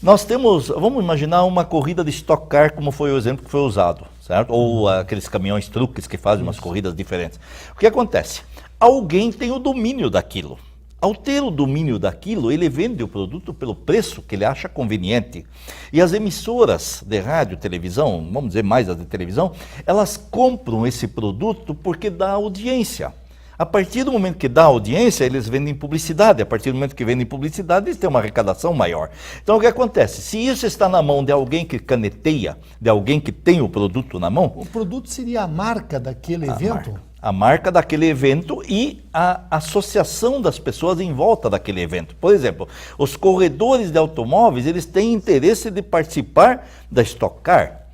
nós temos, vamos imaginar uma corrida de Stock Car, como foi o exemplo que foi usado, certo? Ou aqueles caminhões truques que fazem umas corridas diferentes. O que acontece? Alguém tem o domínio daquilo. Ao ter o domínio daquilo, ele vende o produto pelo preço que ele acha conveniente. E as emissoras de rádio, televisão, vamos dizer mais as de televisão, elas compram esse produto porque dá audiência. A partir do momento que dá audiência, eles vendem publicidade. A partir do momento que vendem publicidade, eles têm uma arrecadação maior. Então, o que acontece? Se isso está na mão de alguém que caneteia, de alguém que tem o produto na mão... O produto seria a marca daquele evento? A marca daquele evento e a associação das pessoas em volta daquele evento. Por exemplo, os corredores de automóveis, eles têm interesse de participar da Stock Car.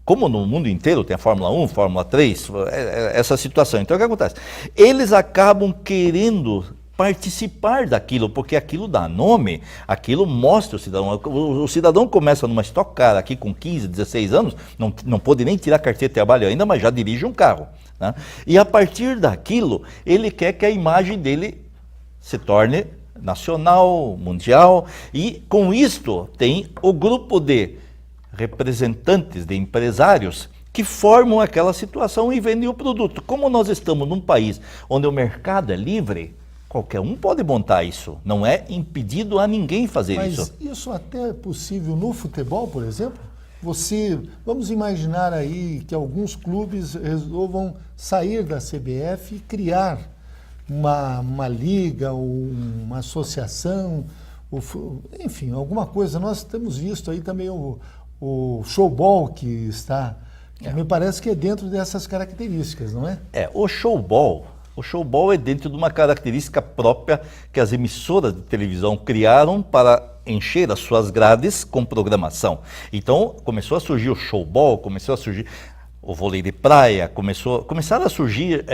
Como no mundo inteiro tem a Fórmula 1, Fórmula 3, essa situação. Então o que acontece? Eles acabam querendo participar daquilo, porque aquilo dá nome, aquilo mostra o cidadão. O cidadão começa numa Stock Car aqui com 15, 16 anos, não pode nem tirar carteira de trabalho ainda, mas já dirige um carro. Né? E a partir daquilo, ele quer que a imagem dele se torne nacional, mundial, e com isto tem o grupo de representantes de empresários que formam aquela situação e vendem o produto. Como nós estamos num país onde o mercado é livre, qualquer um pode montar isso. Não é impedido a ninguém fazer isso. Mas isso até é possível no futebol, por exemplo? Vamos imaginar aí que alguns clubes resolvam sair da CBF e criar uma liga ou uma associação, enfim, alguma coisa. Nós temos visto aí também o showball que está, me parece que é dentro dessas características, não é? O showball é dentro de uma característica própria que as emissoras de televisão criaram para encher as suas grades com programação. Então, começou a surgir o showball, começou a surgir o vôlei de praia, começaram a surgir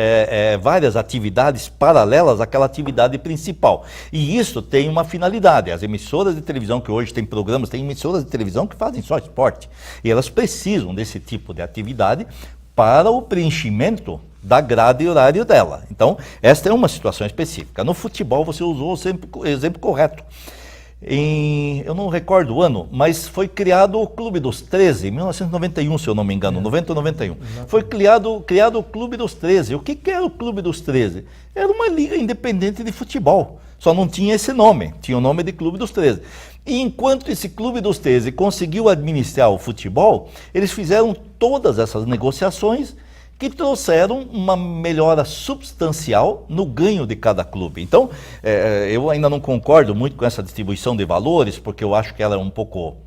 várias atividades paralelas àquela atividade principal. E isso tem uma finalidade. As emissoras de televisão que hoje têm programas, tem emissoras de televisão que fazem só esporte. E elas precisam desse tipo de atividade para o preenchimento da grade e horário dela. Então, esta é uma situação específica. No futebol, você usou o exemplo correto. Eu não recordo o ano, mas foi criado o Clube dos 13, em 1991, se eu não me engano, 90 ou 91. Exatamente. Foi criado o Clube dos 13. O que era o Clube dos 13? Era uma liga independente de futebol, só não tinha esse nome, tinha o nome de Clube dos 13. E enquanto esse Clube dos 13 conseguiu administrar o futebol, eles fizeram todas essas negociações que trouxeram uma melhora substancial no ganho de cada clube. Então, eu ainda não concordo muito com essa distribuição de valores, porque eu acho que ela é um pouco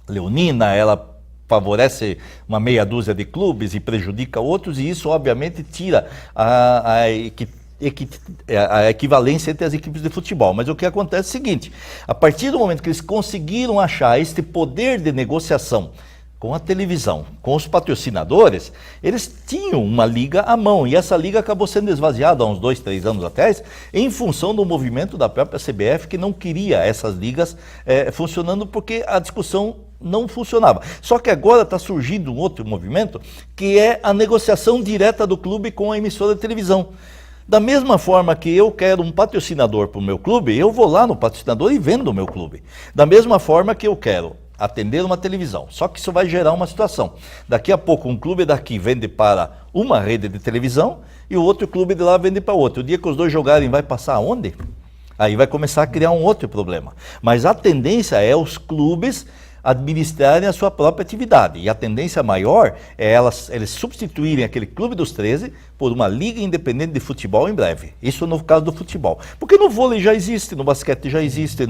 leonina, ela favorece uma meia dúzia de clubes e prejudica outros, e isso obviamente tira a equivalência entre as equipes de futebol. Mas o que acontece é o seguinte: a partir do momento que eles conseguiram achar este poder de negociação com a televisão, com os patrocinadores, eles tinham uma liga à mão, e essa liga acabou sendo esvaziada há uns 2, 3 anos atrás, em função do movimento da própria CBF, que não queria essas ligas funcionando, porque a discussão não funcionava. Só que agora está surgindo um outro movimento, que é a negociação direta do clube com a emissora de televisão. Da mesma forma que eu quero um patrocinador para o meu clube, eu vou lá no patrocinador e vendo o meu clube. Da mesma forma que eu quero atender uma televisão. Só que isso vai gerar uma situação. Daqui a pouco um clube daqui vende para uma rede de televisão e o outro clube de lá vende para outro. O dia que os dois jogarem vai passar aonde? Aí vai começar a criar um outro problema. Mas a tendência é os clubes administrarem a sua própria atividade. E a tendência maior é eles substituírem aquele Clube dos 13 por uma liga independente de futebol em breve. Isso no caso do futebol. Porque no vôlei já existe, no basquete já existe,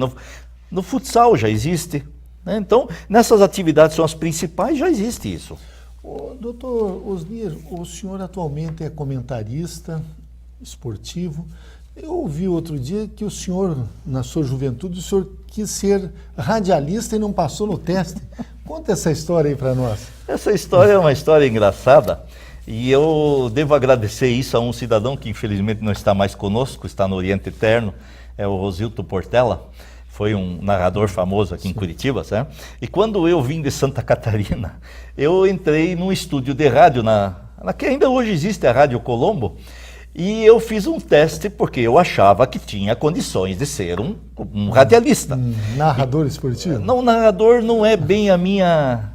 no futsal já existe. Então, nessas atividades são as principais, já existe isso. Doutor Osnir, o senhor atualmente é comentarista esportivo. Eu ouvi outro dia que o senhor, na sua juventude, o senhor quis ser radialista e não passou no teste. Conta essa história aí para nós. Essa história é uma história engraçada e eu devo agradecer isso a um cidadão que infelizmente não está mais conosco, está no Oriente Eterno, é o Rosilto Portela. Foi um narrador famoso aqui em Curitiba, certo? E quando eu vim de Santa Catarina, eu entrei num estúdio de rádio, na que ainda hoje existe a Rádio Colombo, e eu fiz um teste porque eu achava que tinha condições de ser um radialista. Narrador esportivo? Não, narrador não é bem a minha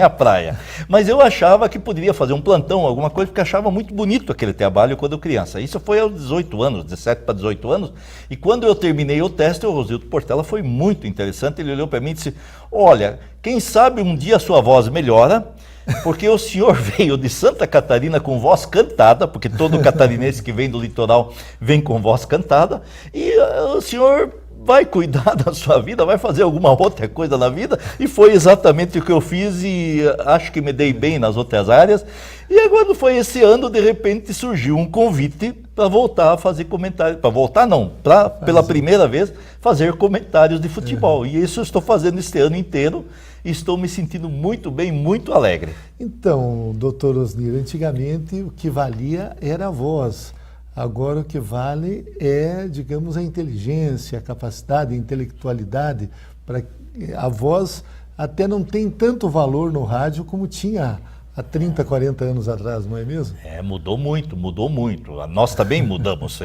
praia. Mas eu achava que poderia fazer um plantão, alguma coisa, porque achava muito bonito aquele trabalho quando eu criança. Isso foi aos 18 anos, 17 para 18 anos. E quando eu terminei o teste, o Rosilto Portela foi muito interessante. Ele olhou para mim e disse: olha, quem sabe um dia a sua voz melhora, porque o senhor veio de Santa Catarina com voz cantada, porque todo catarinense que vem do litoral vem com voz cantada, e o senhor vai cuidar da sua vida, vai fazer alguma outra coisa na vida, e foi exatamente o que eu fiz, e acho que me dei bem nas outras áreas. E agora foi esse ano, de repente surgiu um convite para voltar a fazer comentários, para voltar não, para pela primeira vez fazer comentários de futebol, e isso eu estou fazendo este ano inteiro. Estou me sentindo muito bem, muito alegre. Então, doutor Osnir, antigamente o que valia era a voz. Agora o que vale é, digamos, a inteligência, a capacidade, a intelectualidade. A voz até não tem tanto valor no rádio como tinha há 30, 40 anos atrás, não é mesmo? Mudou muito, mudou muito. Nós também mudamos.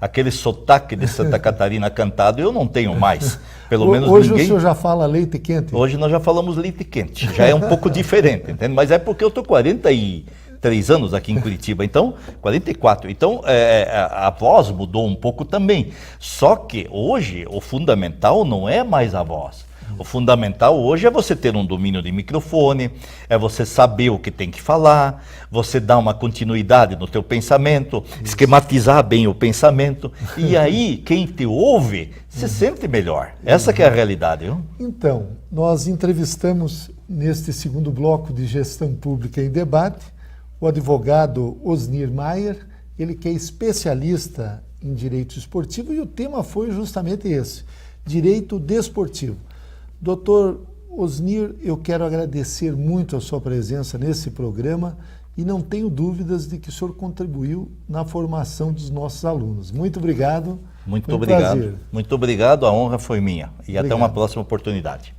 Aquele sotaque de Santa Catarina cantado, eu não tenho mais. Pelo menos hoje ninguém... o senhor já fala leite quente? Hoje nós já falamos leite quente. Já é um pouco diferente, entende? Mas é porque eu estou 43 anos aqui em Curitiba, então, 44. Então, a voz mudou um pouco também. Só que hoje o fundamental não é mais a voz. O fundamental hoje é você ter um domínio de microfone, é você saber o que tem que falar, você dar uma continuidade no teu pensamento, esquematizar bem o pensamento, e aí quem te ouve se sente melhor. Essa que é a realidade, viu? Então, nós entrevistamos neste segundo bloco de Gestão Pública em Debate o advogado Osnir Maier, ele que é especialista em direito esportivo, e o tema foi justamente esse, direito desportivo. Doutor Osnir, eu quero agradecer muito a sua presença nesse programa e não tenho dúvidas de que o senhor contribuiu na formação dos nossos alunos. Muito obrigado. Muito obrigado. Muito obrigado, a honra foi minha. E até uma próxima oportunidade.